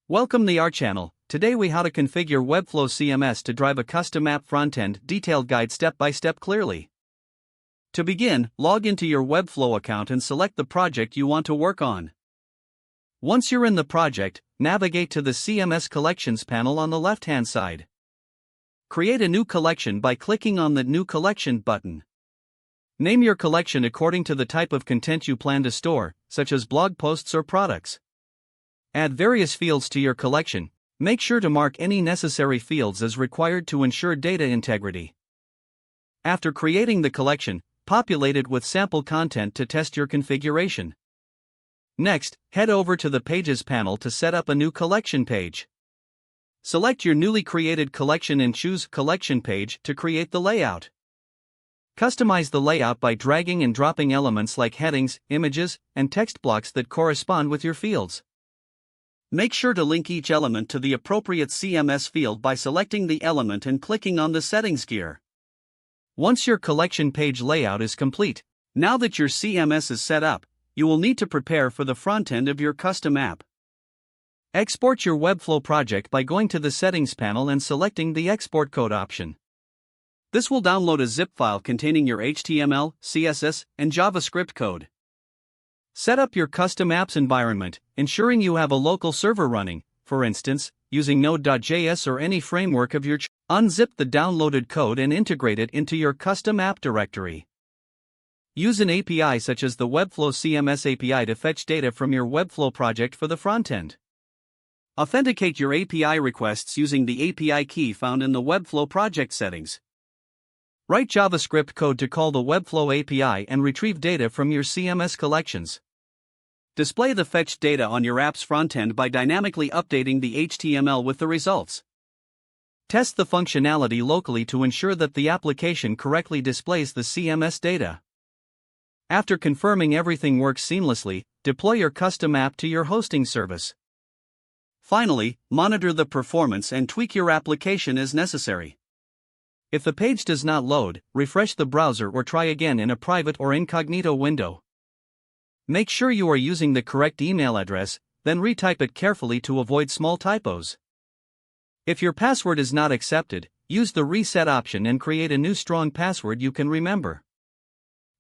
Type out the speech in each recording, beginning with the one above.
Welcome to our channel. Today we how to configure Webflow CMS to drive a custom app frontend detailed guide step by step clearly. To begin, log into your Webflow account and select the project you want to work on. Once you're in the project, navigate to the CMS Collections panel on the left-hand side. Create a new collection by clicking on the New Collection button. Name your collection according to the type of content you plan to store, such as blog posts or products. Add various fields to your collection. Make sure to mark any necessary fields as required to ensure data integrity. After creating the collection, populate it with sample content to test your configuration. Next, head over to the Pages panel to set up a new collection page. Select your newly created collection and choose Collection Page to create the layout. Customize the layout by dragging and dropping elements like headings, images, and text blocks that correspond with your fields. Make sure to link each element to the appropriate CMS field by selecting the element and clicking on the Settings gear. Once your collection page layout is complete, now that your CMS is set up, you will need to prepare for the front end of your custom app. Export your Webflow project by going to the Settings panel and selecting the Export Code option. This will download a zip file containing your HTML, CSS, and JavaScript code. Set up your custom apps environment, ensuring you have a local server running, for instance, using Node.js or any framework of your choice. Unzip the downloaded code and integrate it into your custom app directory. Use an API such as the Webflow CMS API to fetch data from your Webflow project for the frontend. Authenticate your API requests using the API key found in the Webflow project settings. Write JavaScript code to call the Webflow API and retrieve data from your CMS collections. Display the fetched data on your app's frontend by dynamically updating the HTML with the results. Test the functionality locally to ensure that the application correctly displays the CMS data. After confirming everything works seamlessly, deploy your custom app to your hosting service. Finally, monitor the performance and tweak your application as necessary. If the page does not load, refresh the browser or try again in a private or incognito window. Make sure you are using the correct email address, then retype it carefully to avoid small typos. If your password is not accepted, use the reset option and create a new strong password you can remember.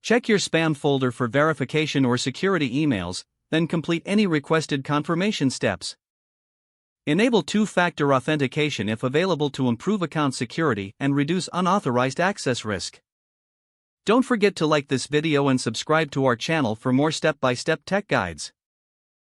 Check your spam folder for verification or security emails, then complete any requested confirmation steps. Enable two-factor authentication if available to improve account security and reduce unauthorized access risk. Don't forget to like this video and subscribe to our channel for more step-by-step tech guides.